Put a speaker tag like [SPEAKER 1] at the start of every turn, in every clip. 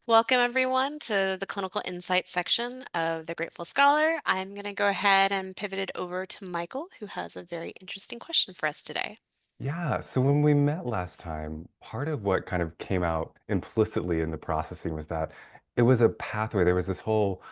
[SPEAKER 1] Welcome, everyone, to the Clinical Insight section of The Grateful Scholar. I'm going to go ahead and pivot it over to Michael, who has a very interesting question for us today.
[SPEAKER 2] Yeah, so when we met last time, part of what kind of came out implicitly in the processing was that it was a pathway. There was this whole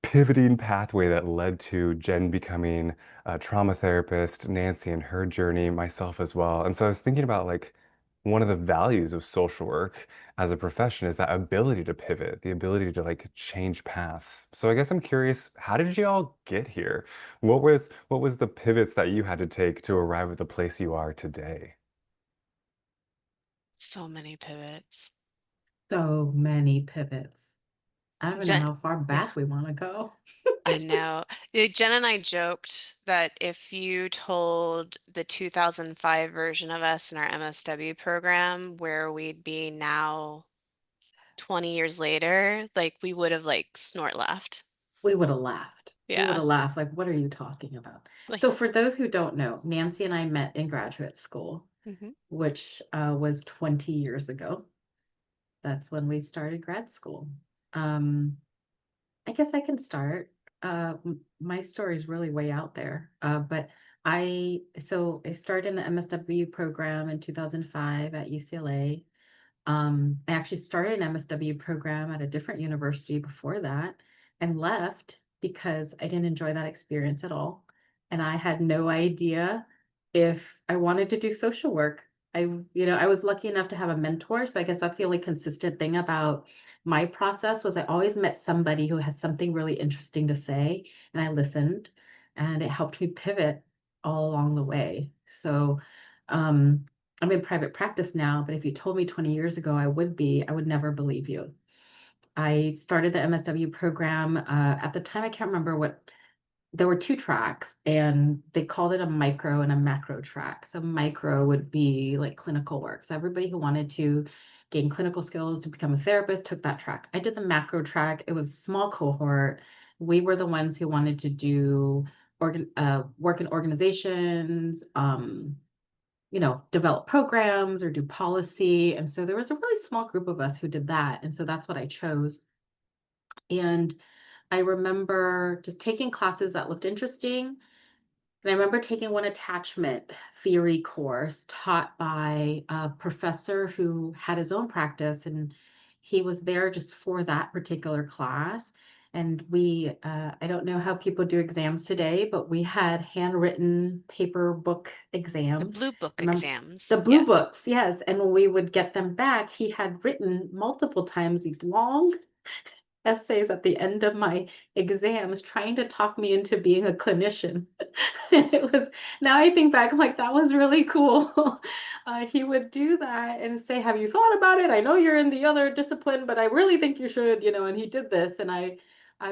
[SPEAKER 2] pivoting pathway that led to Jen becoming a trauma therapist, Nancy and her journey, myself as well. And so I was thinking about like one of the values of social work as a profession is that ability to pivot, the ability to like change paths. So I guess I'm curious, how did you all get here? What was the pivots that you had to take to arrive at the place you are today?
[SPEAKER 1] So many pivots.
[SPEAKER 3] So many pivots. I don't even know
[SPEAKER 1] Jen,
[SPEAKER 3] how far
[SPEAKER 1] yeah,
[SPEAKER 3] back we want to go.
[SPEAKER 1] I know. Jen and I joked that if you told the 2005 version of us in our MSW program where we'd be now 20 years later, like we would have like snort laughed.
[SPEAKER 3] We would have laughed. We would
[SPEAKER 1] Yeah.
[SPEAKER 3] have laughed. Like, what are you talking about?
[SPEAKER 1] Like,
[SPEAKER 3] So, for those who don't know, Nancy and I met in graduate school,
[SPEAKER 1] mhm.
[SPEAKER 3] which was 20 years ago. That's when we started grad school. Um, I guess I can start. My story is really way out there. But I started in the MSW program in 2005 at UCLA. I actually started an MSW program at a different university before that and left because I didn't enjoy that experience at all. And I had no idea if I wanted to do social work. I was lucky enough to have a mentor. So I guess that's the only consistent thing about my process was I always met somebody who had something really interesting to say and I listened and it helped me pivot all along the way. So um I'm in private practice now, but if you told me 20 years ago I would never believe you. I started the MSW program. At the time, I can't remember what, there were two tracks, and they called it a micro and a macro track. So, micro would be like clinical work. So, everybody who wanted to gain clinical skills to become a therapist took that track. I did the macro track, it was a small cohort. We were the ones who wanted to do work in organizations, develop programs or do policy. And so there was a really small group of us who did that. And so that's what I chose. And I remember just taking classes that looked interesting. And I remember taking one attachment theory course taught by a professor who had his own practice, and he was there just for that particular class. And I don't know how people do exams today, but we had handwritten paper book
[SPEAKER 1] The
[SPEAKER 3] exams.
[SPEAKER 1] blue book
[SPEAKER 3] Remember
[SPEAKER 1] exams.
[SPEAKER 3] the blue
[SPEAKER 1] Yes.
[SPEAKER 3] books, yes. And when we would get them back, he had written multiple times these long essays at the end of my exams trying to talk me into being a clinician. It was now I think back, I'm like, that was really cool. He would do that and say, "Have you thought about it? I know you're in the other discipline, but I really think you should," and he did this and I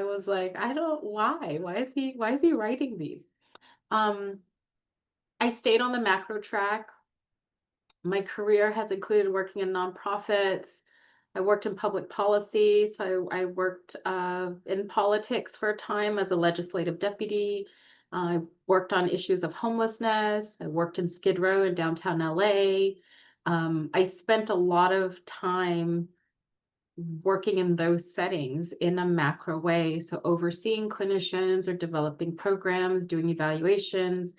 [SPEAKER 3] was like, "I don't why? Why is he writing these?" Um, I stayed on the macro track. My career has included working in nonprofits. I worked in public policy, so I worked in politics for a time as a legislative deputy. I worked on issues of homelessness. I worked in Skid Row in downtown LA. I spent a lot of time working in those settings in a macro way. So, overseeing clinicians or developing programs, doing evaluations,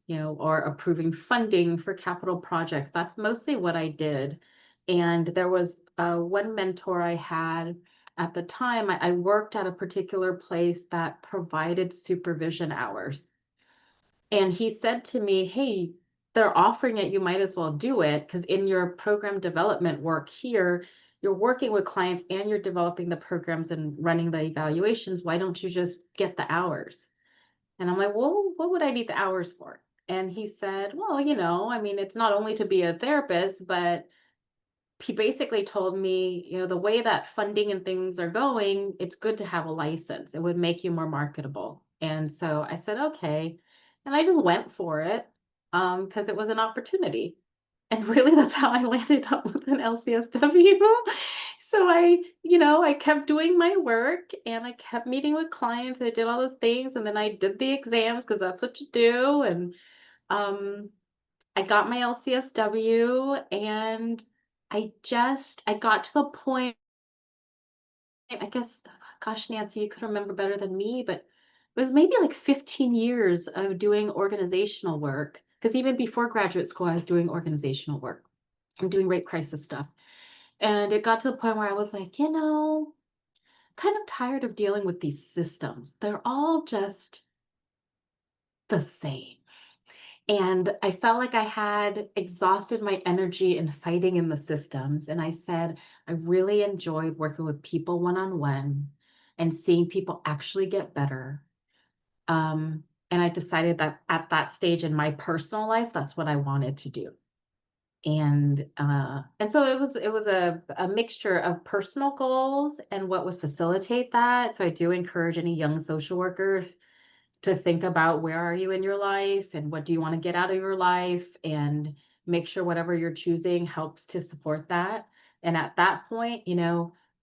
[SPEAKER 3] or approving funding for capital projects. That's mostly what I did. And there was one mentor I had at the time. I worked at a particular place that provided supervision hours. And he said to me, "Hey, they're offering it. You might as well do it because in your program development work here, you're working with clients and you're developing the programs and running the evaluations. Why don't you just get the hours?" And I'm like, "Well, what would I need the hours for?" And he said, "Well, I mean, it's not only to be a therapist, but he basically told me, the way that funding and things are going, it's good to have a license. It would make you more marketable." And so I said, "Okay." And I just went for it because it was an opportunity. And really, that's how I landed up with an LCSW. So I kept doing my work and I kept meeting with clients. I did all those things. And then I did the exams because that's what you do. And um, I got my LCSW and I got to the point, I guess, gosh, Nancy, you could remember better than me, but it was maybe like 15 years of doing organizational work. Because even before graduate school, I was doing organizational work. I'm doing rape crisis stuff. And it got to the point where I was like, kind of tired of dealing with these systems. They're all just the same. And I felt like I had exhausted my energy in fighting in the systems. And I said, I really enjoyed working with people one on one and seeing people actually get better. And I decided that at that stage in my personal life, that's what I wanted to do. And so it was a mixture of personal goals and what would facilitate that. So I do encourage any young social worker to think about where are you in your life and what do you want to get out of your life, and make sure whatever you're choosing helps to support that. And at that point,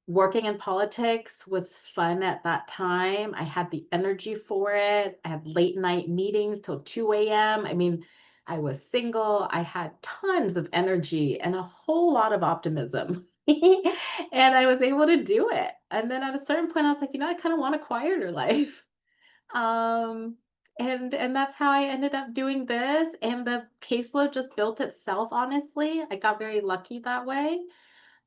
[SPEAKER 3] working in politics was fun at that time. I had the energy for it. I had late night meetings till 2 a.m. I mean, I was single. I had tons of energy and a whole lot of optimism. And I was able to do it. And then at a certain point, I was like, I kind of want a quieter life. Um, and that's how I ended up doing this, and the caseload just built itself, honestly. I got very lucky that way.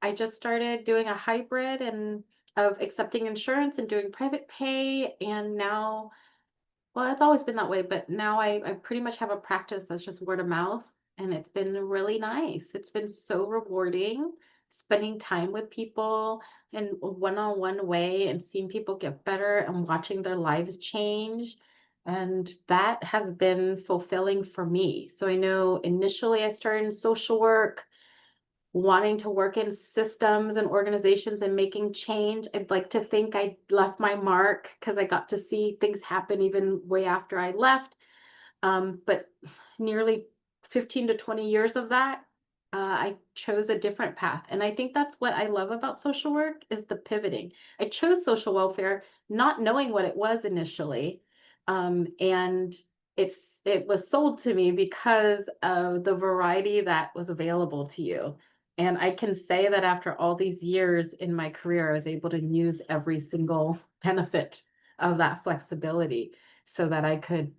[SPEAKER 3] I just started doing a hybrid and of accepting insurance and doing private pay, and now, well, it's always been that way, but now I pretty much have a practice that's just word of mouth, and it's been really nice. It's been so rewarding spending time with people in a one-on-one way and seeing people get better and watching their lives change. And that has been fulfilling for me. So I know initially I started in social work, wanting to work in systems and organizations and making change. I'd like to think I left my mark because I got to see things happen even way after I left. But nearly 15 to 20 years of that, I chose a different path. And I think that's what I love about social work is the pivoting. I chose social welfare not knowing what it was initially. And it was sold to me because of the variety that was available to you. And I can say that after all these years in my career, I was able to use every single benefit of that flexibility so that I could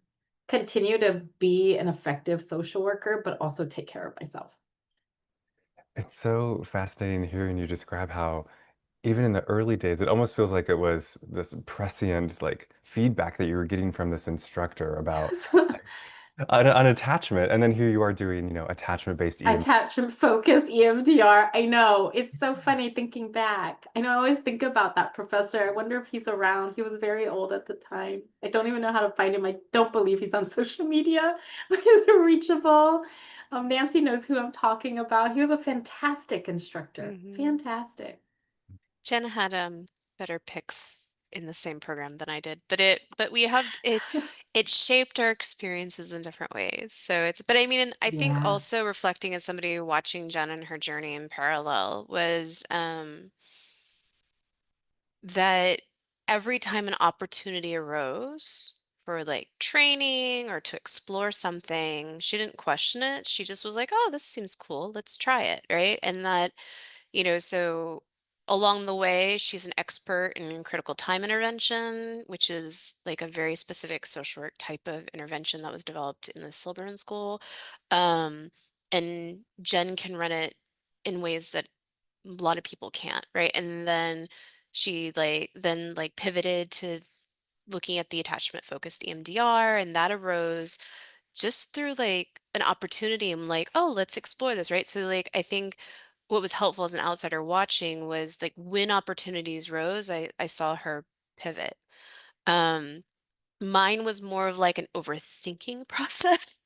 [SPEAKER 3] continue to be an effective social worker, but also take care of myself.
[SPEAKER 2] It's so fascinating hearing you describe how even in the early days, it almost feels like it was this prescient like feedback that you were getting from this instructor about
[SPEAKER 3] Yes.
[SPEAKER 2] like an attachment, and then here you are doing, attachment-based EM.
[SPEAKER 3] Attachment focused EMDR. I know. It's so funny thinking back. I know I always think about that professor. I wonder if he's around. He was very old at the time. I don't even know how to find him. I don't believe he's on social media, but he's reachable. Nancy knows who I'm talking about. He was a fantastic instructor.
[SPEAKER 1] Hmm.
[SPEAKER 3] Fantastic.
[SPEAKER 1] Jen had better picks in the same program than I did, but we have it shaped our experiences in different ways. So it's but I mean and I think
[SPEAKER 3] Yeah.
[SPEAKER 1] also reflecting as somebody watching Jen and her journey in parallel was that every time an opportunity arose for like training or to explore something, she didn't question it. She just was like, "Oh, this seems cool. Let's try it." Right? And that so along the way, she's an expert in critical time intervention, which is like a very specific social work type of intervention that was developed in the Silberman School. Um, and Jen can run it in ways that a lot of people can't, right? And then she like pivoted to looking at the attachment focused EMDR, and that arose just through like an opportunity. I'm like, oh, let's explore this, right? So like I think what was helpful as an outsider watching was like when opportunities rose, I saw her pivot. Um, Mine was more of like an overthinking process.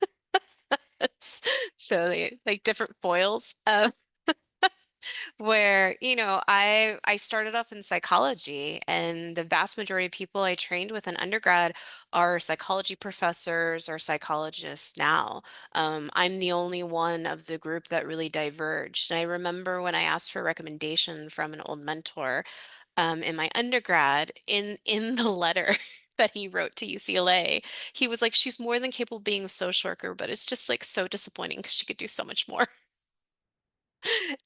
[SPEAKER 1] So like different foils. Where, I started off in psychology, and the vast majority of people I trained with in undergrad are psychology professors or psychologists now. I'm the only one of the group that really diverged. And I remember when I asked for a recommendation from an old mentor, in my undergrad, in the letter that he wrote to UCLA, he was like, "She's more than capable of being a social worker, but it's just like so disappointing because she could do so much more."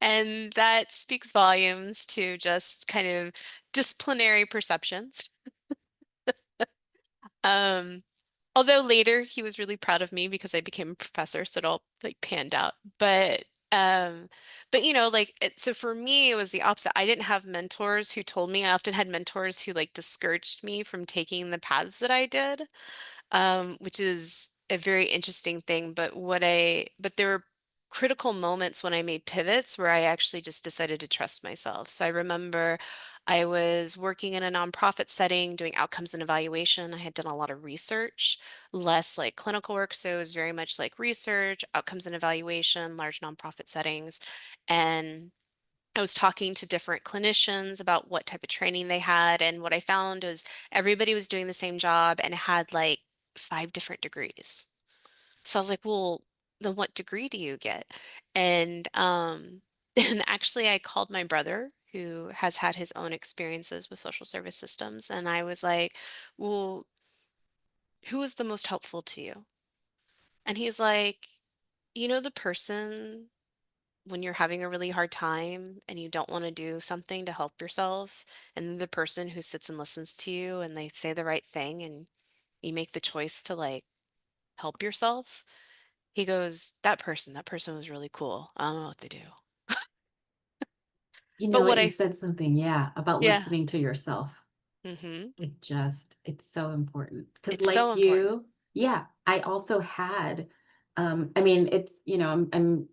[SPEAKER 1] And that speaks volumes to just kind of disciplinary perceptions. Um, Although later he was really proud of me because I became a professor, so it all like panned out. Um, but like so for me it was the opposite. I didn't have mentors who told me. I often had mentors who like discouraged me from taking the paths that I did, which is a very interesting thing. But there were critical moments when I made pivots where I actually just decided to trust myself. So I remember I was working in a nonprofit setting doing outcomes and evaluation. I had done a lot of research, less like clinical work. So it was very much like research, outcomes and evaluation, large nonprofit settings. And I was talking to different clinicians about what type of training they had, and what I found was everybody was doing the same job and had like 5 different degrees. So I was like, well, then what degree do you get? And and actually I called my brother who has had his own experiences with social service systems, and I was like, well, who was the most helpful to you? And he's like, the person when you're having a really hard time and you don't want to do something to help yourself, and the person who sits and listens to you and they say the right thing and you make the choice to like help yourself. He goes, that person was really cool. I don't know what they do.
[SPEAKER 3] You know
[SPEAKER 1] But what
[SPEAKER 3] what? You
[SPEAKER 1] I,
[SPEAKER 3] said something, yeah, about
[SPEAKER 1] yeah,
[SPEAKER 3] listening to yourself.
[SPEAKER 1] hmm
[SPEAKER 3] It's so important because
[SPEAKER 1] it's so
[SPEAKER 3] like
[SPEAKER 1] important.
[SPEAKER 3] you, yeah, I also had, I mean, it's, I'm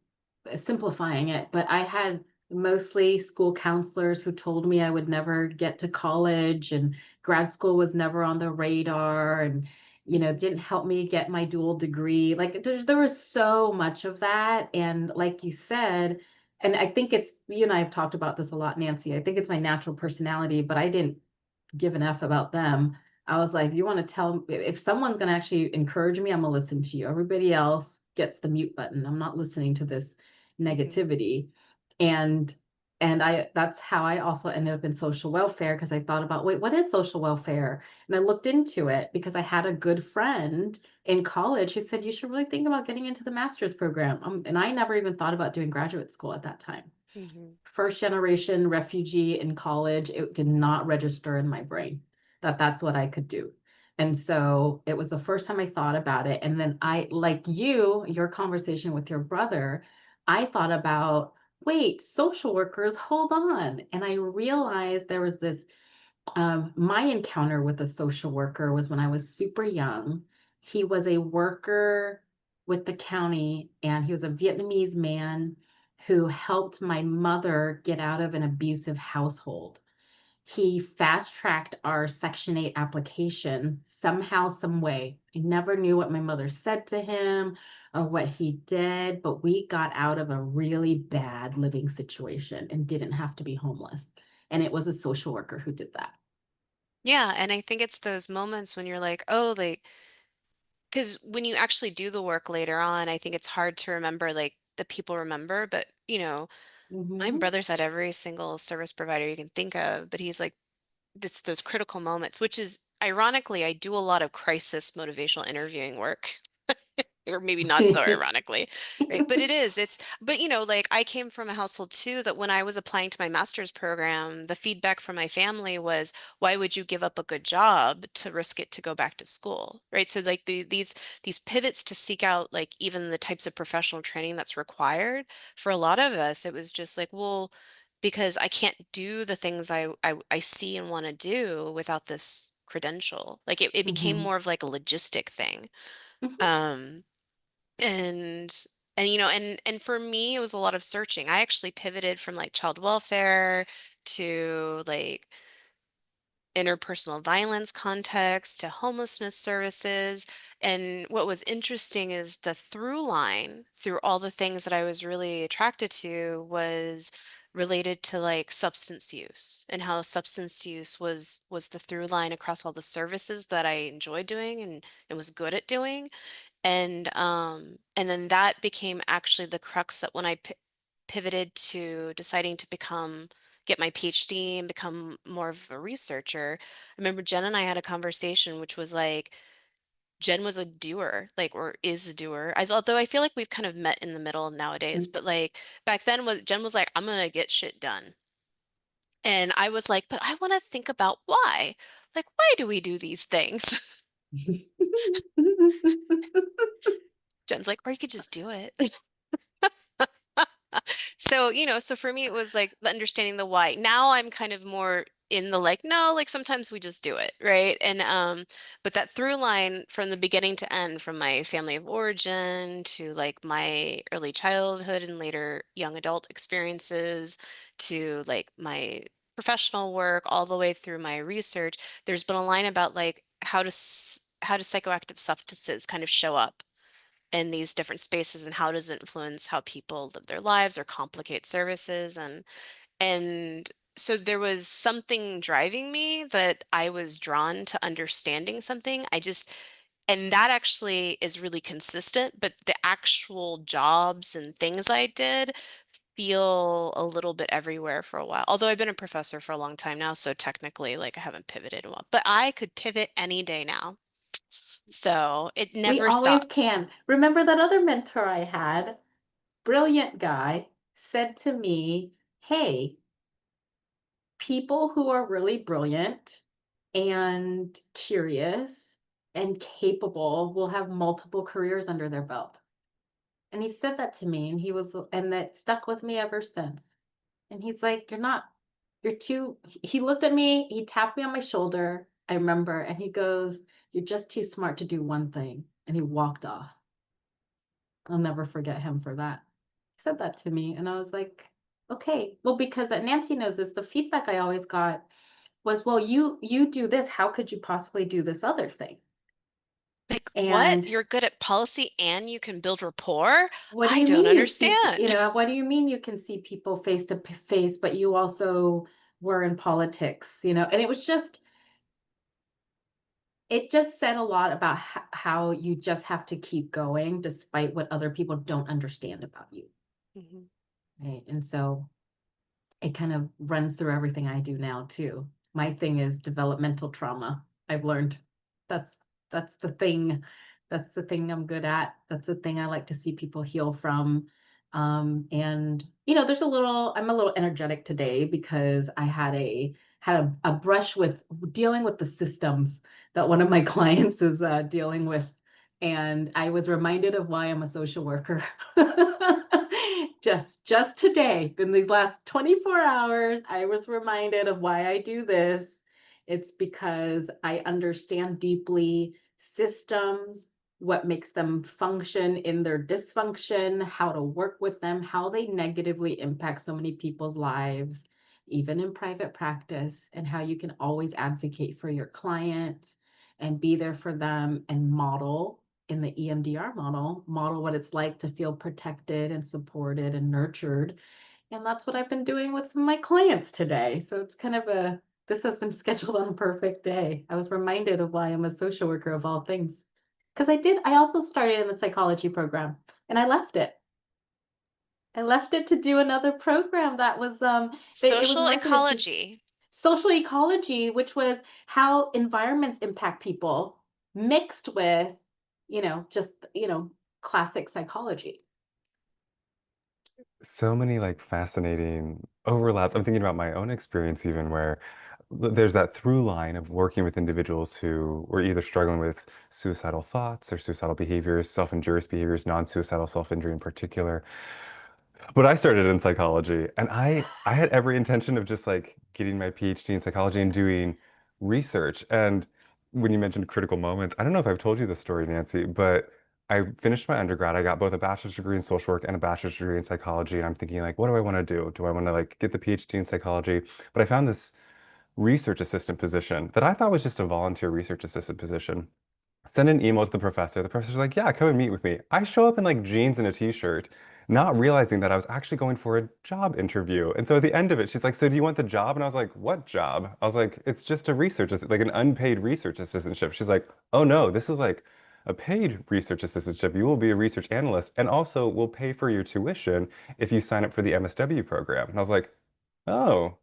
[SPEAKER 3] simplifying it, but I had mostly school counselors who told me I would never get to college and grad school was never on the radar and, didn't help me get my dual degree. Like there was so much of that. And like you said, and I think you and I have talked about this a lot, Nancy. I think it's my natural personality, but I didn't give an F about them. I was like, you want to tell if someone's going to actually encourage me, I'm going to listen to you. Everybody else gets the mute button. I'm not listening to this
[SPEAKER 1] Hmm
[SPEAKER 3] negativity. And that's how I also ended up in social welfare because I thought about, wait, what is social welfare? And I looked into it because I had a good friend in college who said you should really think about getting into the master's program. And I never even thought about doing graduate school at that time.
[SPEAKER 1] hmm
[SPEAKER 3] First generation refugee in college, it did not register in my brain that that's what I could do. And so it was the first time I thought about it. And then like your conversation with your brother, I thought about, wait, social workers, hold on. And I realized there was this my encounter with a social worker was when I was super young. He was a worker with the county, and he was a Vietnamese man who helped my mother get out of an abusive household. He fast tracked our Section 8 application somehow, some way. I never knew what my mother said to him or what he did, but we got out of a really bad living situation and didn't have to be homeless. And it was a social worker who did that.
[SPEAKER 1] Yeah, and I think it's those moments when you're like, oh, like, because when you actually do the work later on, I think it's hard to remember like the people remember, but my
[SPEAKER 3] Mhm.
[SPEAKER 1] brother's had every single service provider you can think of, but he's like, it's those critical moments, which is ironically, I do a lot of crisis motivational interviewing work. Or maybe not so ironically, right? But but like I came from a household too that when I was applying to my master's program, the feedback from my family was, why would you give up a good job to risk it to go back to school, right? So like these pivots to seek out like even the types of professional training that's required for a lot of us, it was just like, well, because I can't do the things I see and want to do without this credential. Like it became
[SPEAKER 3] Mhm.
[SPEAKER 1] more of like a logistic thing.
[SPEAKER 3] Mhm.
[SPEAKER 1] Um, and and for me it was a lot of searching. I actually pivoted from like child welfare to like interpersonal violence context to homelessness services. And what was interesting is the through line through all the things that I was really attracted to was related to like substance use, and how substance use was the through line across all the services that I enjoyed doing and was good at doing. And then that became actually the crux that when I pivoted to deciding to get my PhD and become more of a researcher. I remember Jen and I had a conversation which was like, Jen was a doer, like, or is a doer. Although I feel like we've kind of met in the middle nowadays, but like back then was Jen was like, I'm gonna get shit done. And I was like, but I want to think about why. Like, why do we do these things? Jen's like, or you could just do it. So, so for me, it was like understanding the why. Now I'm kind of more in the like, no, like sometimes we just do it, right? And but that through line from the beginning to end, from my family of origin to like my early childhood and later young adult experiences to like my professional work, all the way through my research, there's been a line about like how do psychoactive substances kind of show up in these different spaces and how does it influence how people live their lives or complicate services and so there was something driving me that I was drawn to understanding something. And that actually is really consistent, but the actual jobs and things I did feel a little bit everywhere for a while. Although I've been a professor for a long time now, so technically like I haven't pivoted in a while, but I could pivot any day now. So it
[SPEAKER 3] We
[SPEAKER 1] never
[SPEAKER 3] always
[SPEAKER 1] stops.
[SPEAKER 3] can. Remember that other mentor I had, brilliant guy, said to me, "Hey, people who are really brilliant and curious and capable will have multiple careers under their belt." And he said that to me, and and that stuck with me ever since. And he's like, you're too, he looked at me, he tapped me on my shoulder, I remember, and he goes, "You're just too smart to do one thing." And he walked off. I'll never forget him for that. He said that to me, and I was like, okay. Well, because Nancy knows this, the feedback I always got was, well, you do this. How could you possibly do this other thing?
[SPEAKER 1] Like, what?
[SPEAKER 3] And
[SPEAKER 1] You're good at policy and you can build rapport?
[SPEAKER 3] what do
[SPEAKER 1] I
[SPEAKER 3] you
[SPEAKER 1] don't
[SPEAKER 3] mean you see,
[SPEAKER 1] understand.
[SPEAKER 3] what do you mean you can see people face to face, but you also were in politics, And it just said a lot about how you just have to keep going despite what other people don't understand about you.
[SPEAKER 1] Mhm.
[SPEAKER 3] Right. And so it kind of runs through everything I do now too. My thing is developmental trauma. I've learned that's that's the thing. That's the thing I'm good at. That's the thing I like to see people heal from. And there's I'm a little energetic today because I had a brush with dealing with the systems that one of my clients is dealing with. And I was reminded of why I'm a social worker. Just today, in these last 24 hours, I was reminded of why I do this. It's because I understand deeply systems, what makes them function in their dysfunction, how to work with them, how they negatively impact so many people's lives, even in private practice, and how you can always advocate for your client and be there for them and model in the EMDR model what it's like to feel protected and supported and nurtured. And that's what I've been doing with some of my clients today. So it's kind of this has been scheduled on a perfect day. I was reminded of why I'm a social worker of all things. Because I also started in the psychology program and I left it. I left it to do another program that was it was
[SPEAKER 1] Social
[SPEAKER 3] residency
[SPEAKER 1] ecology.
[SPEAKER 3] social ecology, which was how environments impact people mixed with, just, classic psychology.
[SPEAKER 2] So many like fascinating overlaps. I'm thinking about my own experience even where there's that through line of working with individuals who were either struggling with suicidal thoughts or suicidal behaviors, self-injurious behaviors, non-suicidal self-injury in particular. But I started in psychology and I had every intention of just like getting my PhD in psychology and doing research. And when you mentioned critical moments, I don't know if I've told you this story, Nancy, but I finished my undergrad. I got both a bachelor's degree in social work and a bachelor's degree in psychology. And I'm thinking like, what do I want to do? Do I want to like get the PhD in psychology? But I found this research assistant position that I thought was just a volunteer research assistant position. Send an email to the professor. The professor's like, yeah, come and meet with me. I show up in like jeans and a t-shirt, not realizing that I was actually going for a job interview. And so at the end of it, she's like, so do you want the job? And I was like, what job? I was like, it's just a like an unpaid research assistantship. She's like, oh no, this is like a paid research assistantship. You will be a research analyst and also we'll pay for your tuition if you sign up for the MSW program. And I was like, oh,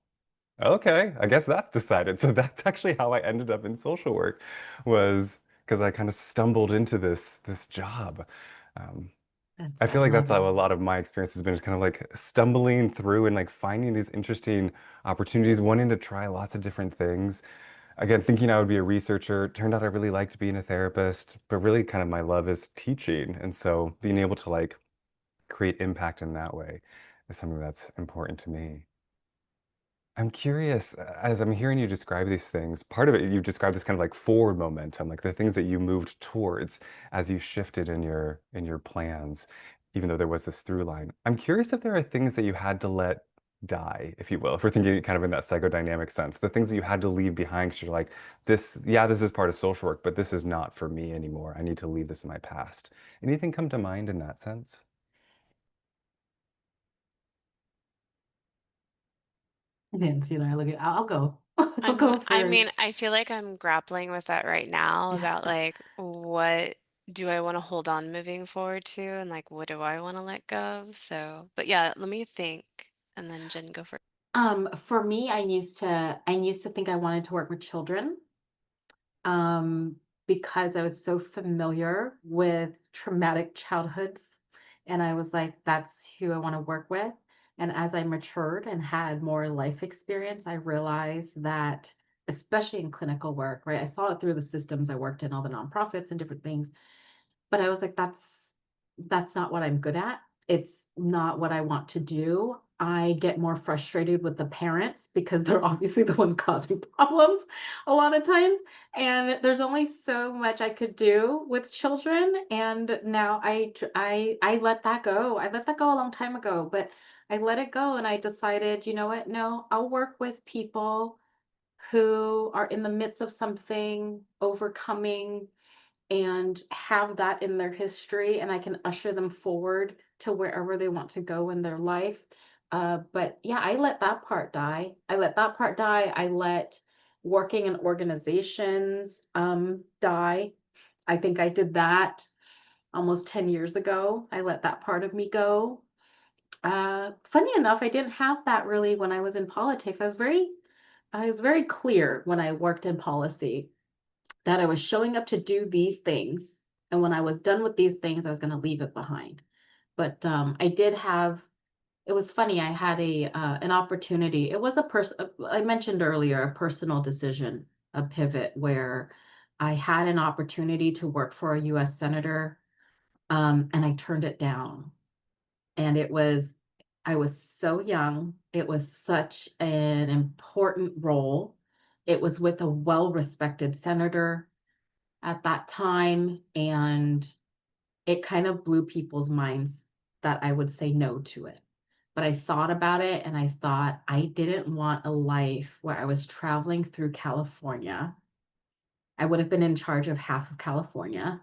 [SPEAKER 2] okay, I guess that's decided. So that's actually how I ended up in social work was because I kind of stumbled into this job. Um, I
[SPEAKER 3] I
[SPEAKER 2] feel like that's
[SPEAKER 3] love
[SPEAKER 2] how
[SPEAKER 3] it.
[SPEAKER 2] a lot of my experience has been, is kind of like stumbling through and like finding these interesting opportunities, wanting to try lots of different things. Again, thinking I would be a researcher, turned out I really liked being a therapist, but really kind of my love is teaching. And so being able to like create impact in that way is something that's important to me. I'm curious, as I'm hearing you describe these things, part of it, you've described this kind of like forward momentum, like the things that you moved towards as you shifted in your plans, even though there was this through line. I'm curious if there are things that you had to let die, if you will, if we're thinking kind of in that psychodynamic sense, the things that you had to leave behind because you're like, this, yeah, this is part of social work, but this is not for me anymore. I need to leave this in my past. Anything come to mind in that sense?
[SPEAKER 3] Nancy and I look at, I'll go. I'll go
[SPEAKER 1] I
[SPEAKER 3] first.
[SPEAKER 1] mean, I feel like I'm grappling with that right now
[SPEAKER 3] Yeah.
[SPEAKER 1] about like what do I want to hold on moving forward to and like what do I want to let go of? So, but yeah, let me think and then Jen go for
[SPEAKER 3] For me, I used to think I wanted to work with children. um, because I was so familiar with traumatic childhoods. And I was like, that's who I want to work with. And as I matured and had more life experience, I realized that, especially in clinical work, right? I saw it through the systems I worked in, all the nonprofits and different things. But I was like, that's not what I'm good at. It's not what I want to do. I get more frustrated with the parents because they're obviously the ones causing problems a lot of times. And there's only so much I could do with children. And now I let that go. I let that go a long time ago, but I let it go and I decided, you know what? No, I'll work with people who are in the midst of something, overcoming and have that in their history, and I can usher them forward to wherever they want to go in their life. But yeah, I let that part die. I let that part die. I let working in organizations die. I think I did that almost 10 years ago. I let that part of me go. Funny enough, I didn't have that really when I was in politics. I was very clear when I worked in policy that I was showing up to do these things. And when I was done with these things, I was going to leave it behind. But I did have, it was funny. I had an opportunity. It was a person, I mentioned earlier, a personal decision, a pivot where I had an opportunity to work for a US senator, and I turned it down. And I was so young. It was such an important role. It was with a well respected senator at that time, and it kind of blew people's minds that I would say no to it. But I thought about it and I thought I didn't want a life where I was traveling through California. I would have been in charge of half of California.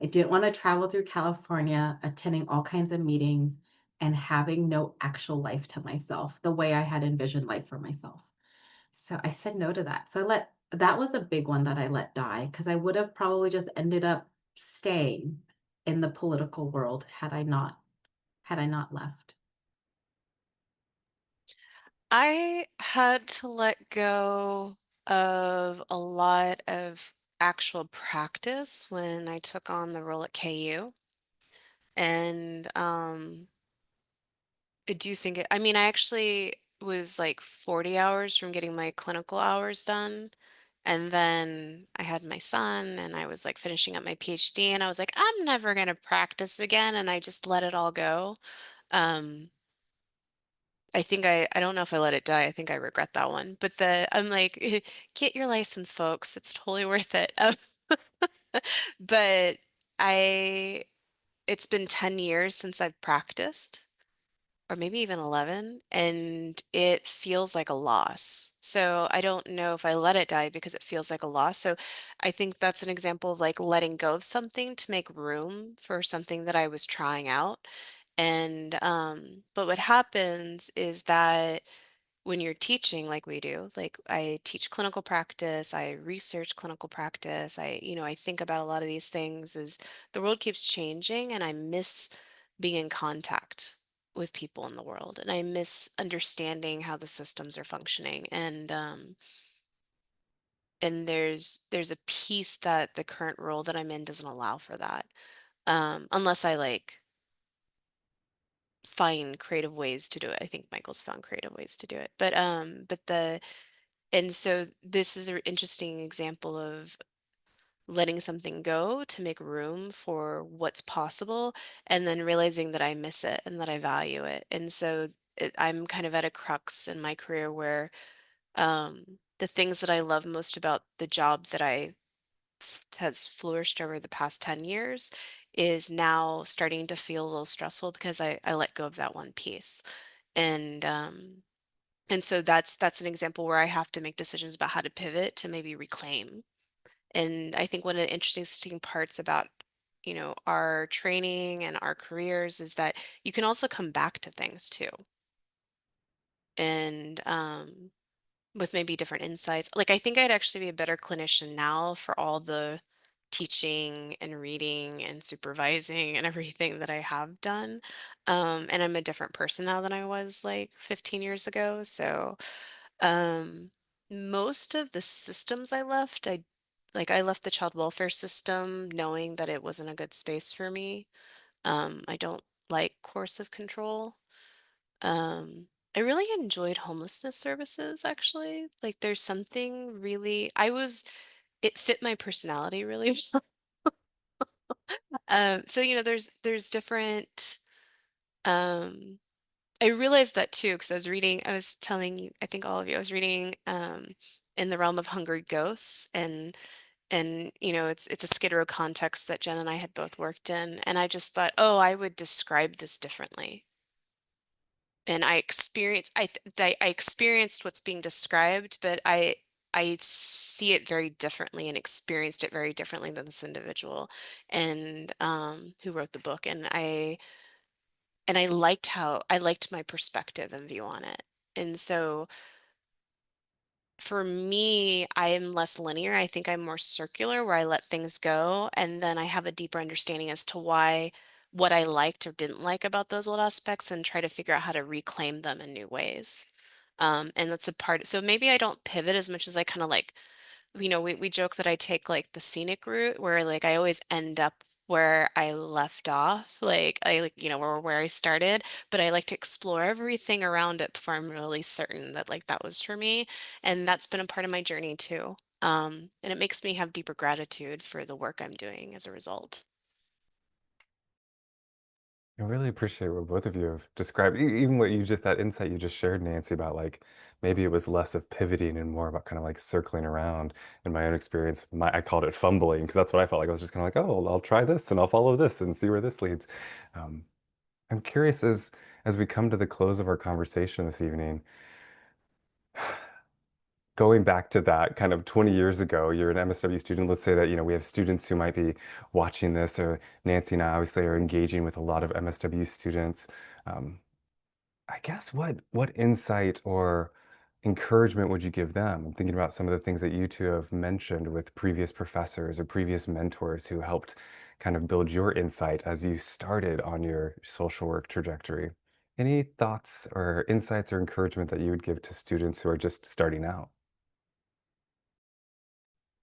[SPEAKER 3] I didn't want to travel through California, attending all kinds of meetings and having no actual life to myself, the way I had envisioned life for myself. So I said no to that. So that was a big one that I let die because I would have probably just ended up staying in the political world had I not left.
[SPEAKER 1] I had to let go of a lot of actual practice when I took on the role at KU. And I do think I mean, I actually was like 40 hours from getting my clinical hours done. And then I had my son and I was like finishing up my PhD and I was like, I'm never going to practice again. And I just let it all go. Um, I think I don't know if I let it die. I think I regret that one. But I'm like, get your license, folks. It's totally worth it. But I, it's been 10 years since I've practiced, or maybe even 11, and it feels like a loss. So I don't know if I let it die because it feels like a loss. So I think that's an example of like letting go of something to make room for something that I was trying out. And but what happens is that when you're teaching like we do, like I teach clinical practice, I research clinical practice, I think about a lot of these things is the world keeps changing and I miss being in contact with people in the world and I miss understanding how the systems are functioning. And and there's a piece that the current role that I'm in doesn't allow for that. Unless I like find creative ways to do it. I think Michael's found creative ways to do it. And so this is an interesting example of letting something go to make room for what's possible, and then realizing that I miss it and that I value it. And so I'm kind of at a crux in my career where the things that I love most about the job that has flourished over the past 10 years is now starting to feel a little stressful because I let go of that one piece. And and so that's an example where I have to make decisions about how to pivot to maybe reclaim. And I think one of the interesting parts about, our training and our careers is that you can also come back to things too. And with maybe different insights. Like, I think I'd actually be a better clinician now for all the teaching and reading and supervising and everything that I have done. And I'm a different person now than I was like 15 years ago. So, um, most of the systems I left, I left the child welfare system knowing that it wasn't a good space for me. I don't like coercive control. I really enjoyed homelessness services actually. Like there's something really it fit my personality really well. So there's different um I realized that too because I was telling you, I think all of you, I was reading in the realm of Hungry Ghosts, and it's a Skid Row context that Jen and I had both worked in, and I just thought, oh, I would describe this differently. And I experienced what's being described, but I see it very differently and experienced it very differently than this individual and who wrote the book. And I liked my perspective and view on it. And so for me, I am less linear. I think I'm more circular where I let things go and then I have a deeper understanding as to why what I liked or didn't like about those old aspects and try to figure out how to reclaim them in new ways. And that's a part. So maybe I don't pivot as much as I kind of like, we joke that I take like the scenic route where like I always end up where I left off, like I like, where I started, but I like to explore everything around it before I'm really certain that like that was for me. And that's been a part of my journey too. And it makes me have deeper gratitude for the work I'm doing as a result.
[SPEAKER 2] I really appreciate what both of you have described, even what you just that insight you just shared, Nancy, about like maybe it was less of pivoting and more about kind of like circling around. In my own experience, I called it fumbling because that's what I felt like. I was just kind of like, oh, I'll try this and I'll follow this and see where this leads. Um, I'm curious as we come to the close of our conversation this evening, going back to that kind of 20 years ago, you're an MSW student. Let's say that, we have students who might be watching this, or Nancy and I obviously are engaging with a lot of MSW students. Um, I guess what insight or encouragement would you give them? I'm thinking about some of the things that you two have mentioned with previous professors or previous mentors who helped kind of build your insight as you started on your social work trajectory. Any thoughts or insights or encouragement that you would give to students who are just starting out?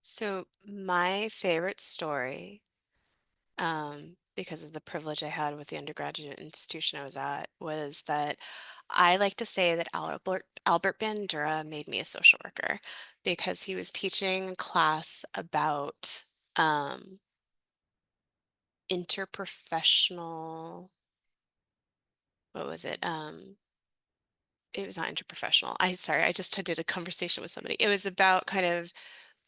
[SPEAKER 1] So my favorite story, because of the privilege I had with the undergraduate institution I was at, was that I like to say that Albert Bandura made me a social worker because he was teaching a class about interprofessional, what was it? It was not interprofessional. I just did a conversation with somebody. It was about kind of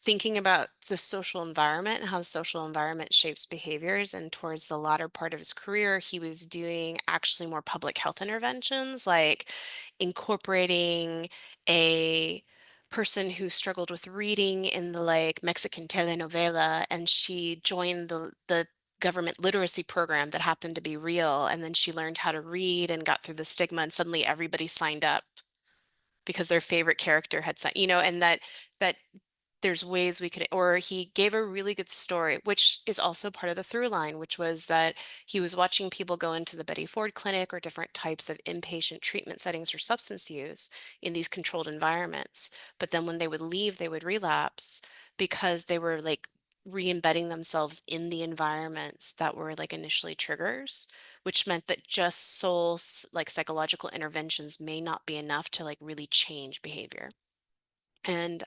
[SPEAKER 1] thinking about the social environment and how the social environment shapes behaviors. And towards the latter part of his career, he was doing actually more public health interventions, like incorporating a person who struggled with reading in the like Mexican telenovela, and she joined the government literacy program that happened to be real, and then she learned how to read and got through the stigma, and suddenly everybody signed up because their favorite character had signed, and that there's ways we could, or he gave a really good story, which is also part of the through line, which was that he was watching people go into the Betty Ford Clinic or different types of inpatient treatment settings for substance use in these controlled environments. But then when they would leave, they would relapse because they were like re-embedding themselves in the environments that were like initially triggers, which meant that just like psychological interventions may not be enough to like really change behavior. And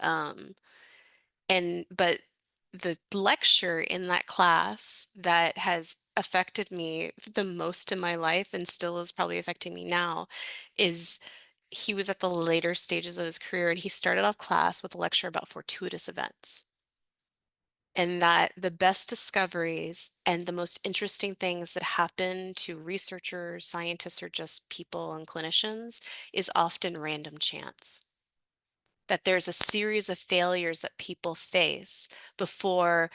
[SPEAKER 1] but the lecture in that class that has affected me the most in my life and still is probably affecting me now is he was at the later stages of his career and he started off class with a lecture about fortuitous events. And that the best discoveries and the most interesting things that happen to researchers, scientists, or just people and clinicians is often random chance. That there's a series of failures that people face before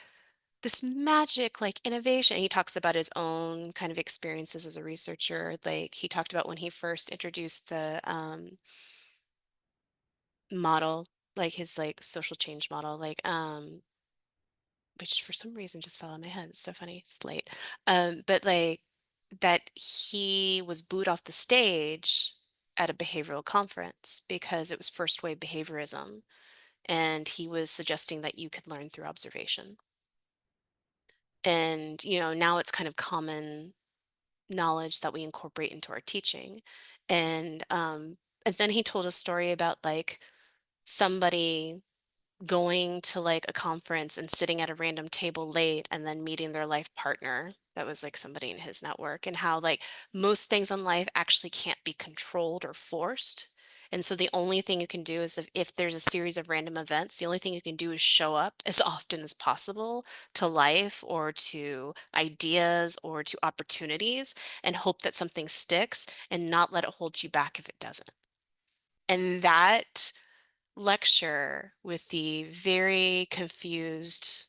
[SPEAKER 1] this magic like innovation. He talks about his own kind of experiences as a researcher. Like he talked about when he first introduced the model, like his like social change model, which for some reason just fell on my head. It's so funny. It's late. But like that he was booed off the stage at a behavioral conference because it was first wave behaviorism. And he was suggesting that you could learn through observation. And, now it's kind of common knowledge that we incorporate into our teaching. And then he told a story about like somebody going to like a conference and sitting at a random table late and then meeting their life partner that was like somebody in his network and how like most things in life actually can't be controlled or forced. And so the only thing you can do is if there's a series of random events, the only thing you can do is show up as often as possible to life or to ideas or to opportunities and hope that something sticks and not let it hold you back if it doesn't. And that lecture with the very confused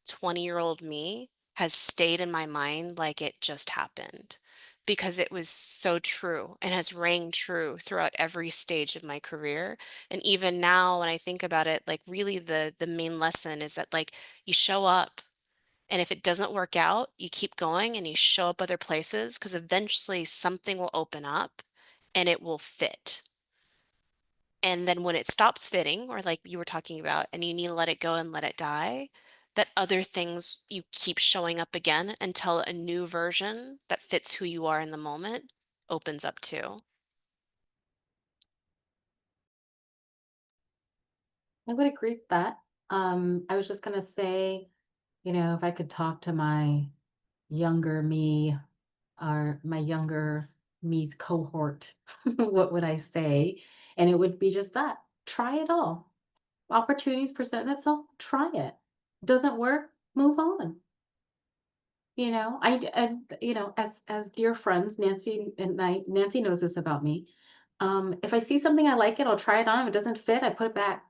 [SPEAKER 1] 20-year-old me has stayed in my mind like it just happened because it was so true and has rang true throughout every stage of my career. And even now when I think about it, like really the main lesson is that like you show up and if it doesn't work out, you keep going and you show up other places because eventually something will open up and it will fit. And then when it stops fitting, or like you were talking about, and you need to let it go and let it die, that other things you keep showing up again until a new version that fits who you are in the moment opens up too.
[SPEAKER 3] I would agree with that. I was just gonna say, if I could talk to my younger me or my younger me's cohort, what would I say? And it would be just that. Try it all. Opportunities present itself, try it. Doesn't work, move on. As dear friends, Nancy knows this about me. If I see something I like it, I'll try it on. If it doesn't fit, I put it back.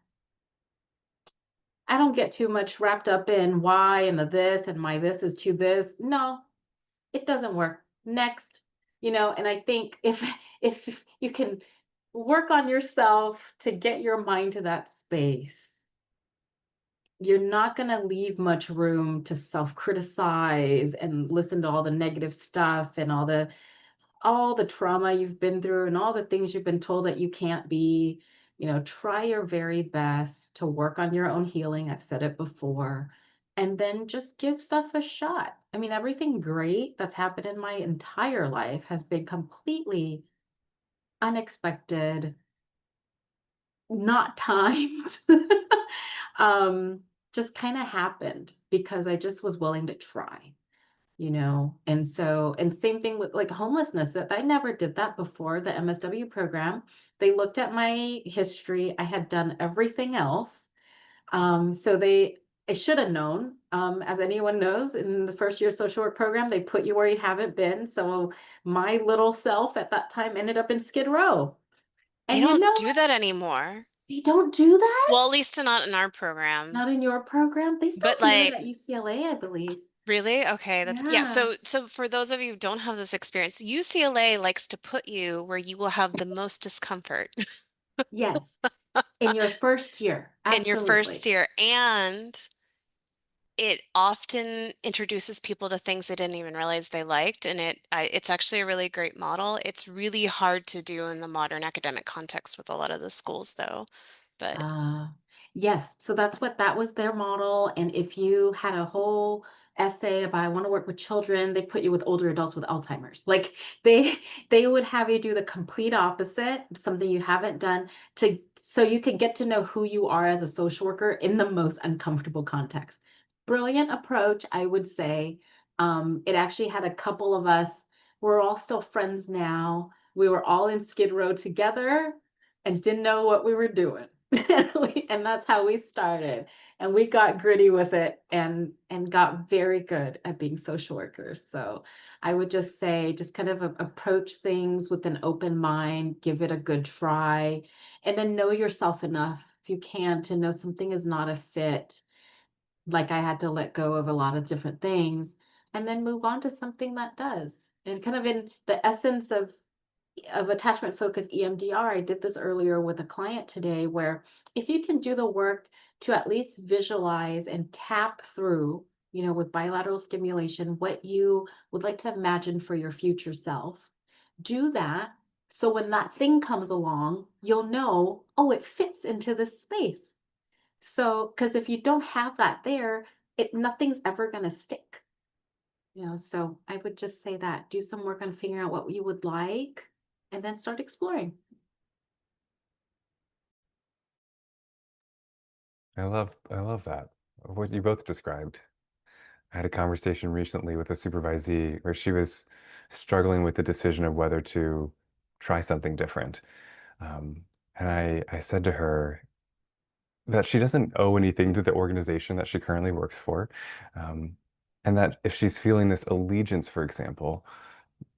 [SPEAKER 3] I don't get too much wrapped up in why and the this and my this is to this. No, it doesn't work. Next. And I think if if you can work on yourself to get your mind to that space, you're not going to leave much room to self-criticize and listen to all the negative stuff and all the trauma you've been through and all the things you've been told that you can't be. Try your very best to work on your own healing. I've said it before. And then just give stuff a shot. I mean, everything great that's happened in my entire life has been completely unexpected, not timed. um, just kind of happened because I just was willing to try. And same thing with like homelessness, that I never did that before the MSW program. They looked at my history. I had done everything else. So I should have known. As anyone knows, in the first year social work program, they put you where you haven't been. So my little self at that time ended up in Skid Row.
[SPEAKER 1] They
[SPEAKER 3] And you
[SPEAKER 1] don't
[SPEAKER 3] know
[SPEAKER 1] do
[SPEAKER 3] what?
[SPEAKER 1] that anymore.
[SPEAKER 3] They don't do that?
[SPEAKER 1] Well, at least not in our program.
[SPEAKER 3] Not in your program. They still
[SPEAKER 1] But
[SPEAKER 3] do it
[SPEAKER 1] like,
[SPEAKER 3] at UCLA, I believe.
[SPEAKER 1] really? Okay, that's yeah.
[SPEAKER 3] Yeah.
[SPEAKER 1] So for those of you who don't have this experience, UCLA likes to put you where you will have the most discomfort
[SPEAKER 3] Yes. In your first year.
[SPEAKER 1] in your first
[SPEAKER 3] Absolutely.
[SPEAKER 1] year. And it often introduces people to things they didn't even realize they liked, and it's actually a really great model. It's really hard to do in the modern academic context with a lot of the schools, though. But
[SPEAKER 3] Uh, Yes, so that was their model, and if you had a whole essay about, "I wanna work with children," they put you with older adults with Alzheimer's. Like, they they would have you do the complete opposite, something you haven't done, to so you could get to know who you are as a social worker in the most uncomfortable context. Brilliant approach, I would say. It actually had a couple of us, we're all still friends now. We were all in Skid Row together and didn't know what we were doing. And that's how we started, and we got gritty with it and got very good at being social workers. So I would just say, just kind of approach things with an open mind, give it a good try, and then know yourself enough, if you can, to know something is not a fit. Like, I had to let go of a lot of different things and then move on to something that does. And kind of in the essence of attachment focused EMDR, I did this earlier with a client today, where if you can do the work to at least visualize and tap through, with bilateral stimulation, what you would like to imagine for your future self, do that. So when that thing comes along, you'll know, oh, it fits into this space. So, because if you don't have that there, nothing's ever going to stick. So I would just say that do some work on figuring out what you would like and then start exploring.
[SPEAKER 2] I love that. What you both described. I had a conversation recently with a supervisee where she was struggling with the decision of whether to try something different. And I said to her that she doesn't owe anything to the organization that she currently works for. Um, and that if she's feeling this allegiance, for example,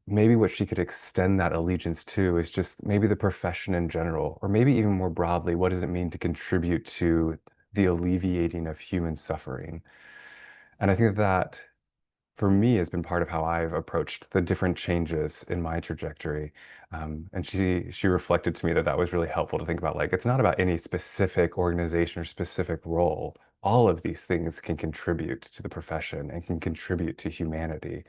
[SPEAKER 2] maybe what she could extend that allegiance to is just maybe the profession in general, or maybe even more broadly, what does it mean to contribute to the alleviating of human suffering? And I think that for me has been part of how I've approached the different changes in my trajectory. And she reflected to me that that was really helpful to think about, like, it's not about any specific organization or specific role. All of these things can contribute to the profession and can contribute to humanity.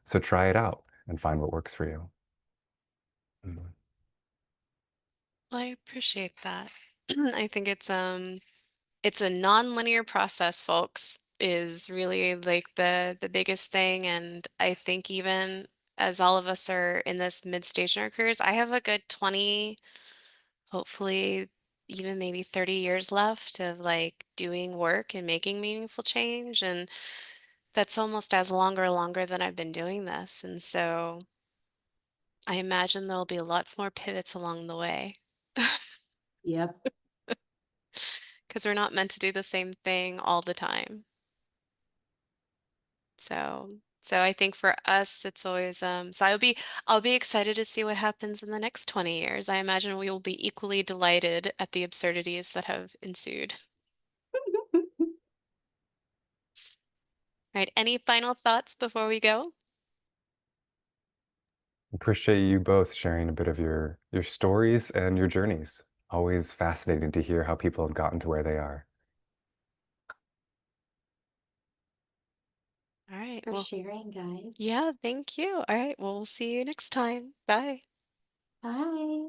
[SPEAKER 2] So try it out and find what works for you. Mm.
[SPEAKER 1] Well, I appreciate that. I think it's a non-linear process, folks, is really like the biggest thing. And I think even as all of us are in this mid-stage in our careers, I have a good 20, hopefully even maybe 30 years left of like doing work and making meaningful change. And that's almost as longer than I've been doing this. And so I imagine there'll be lots more pivots along the way.
[SPEAKER 3] Yep.
[SPEAKER 1] Because we're not meant to do the same thing all the time. So I think for us it's always so I'll be excited to see what happens in the next 20 years. I imagine we will be equally delighted at the absurdities that have ensued. All right, any final thoughts before we go?
[SPEAKER 2] Appreciate you both sharing a bit of your stories and your journeys. Always fascinating to hear how people have gotten to where they are.
[SPEAKER 1] All right,
[SPEAKER 3] For
[SPEAKER 1] well,
[SPEAKER 3] sharing, guys.
[SPEAKER 1] yeah, thank you. All right, well, we'll see you next time. Bye.
[SPEAKER 3] Bye.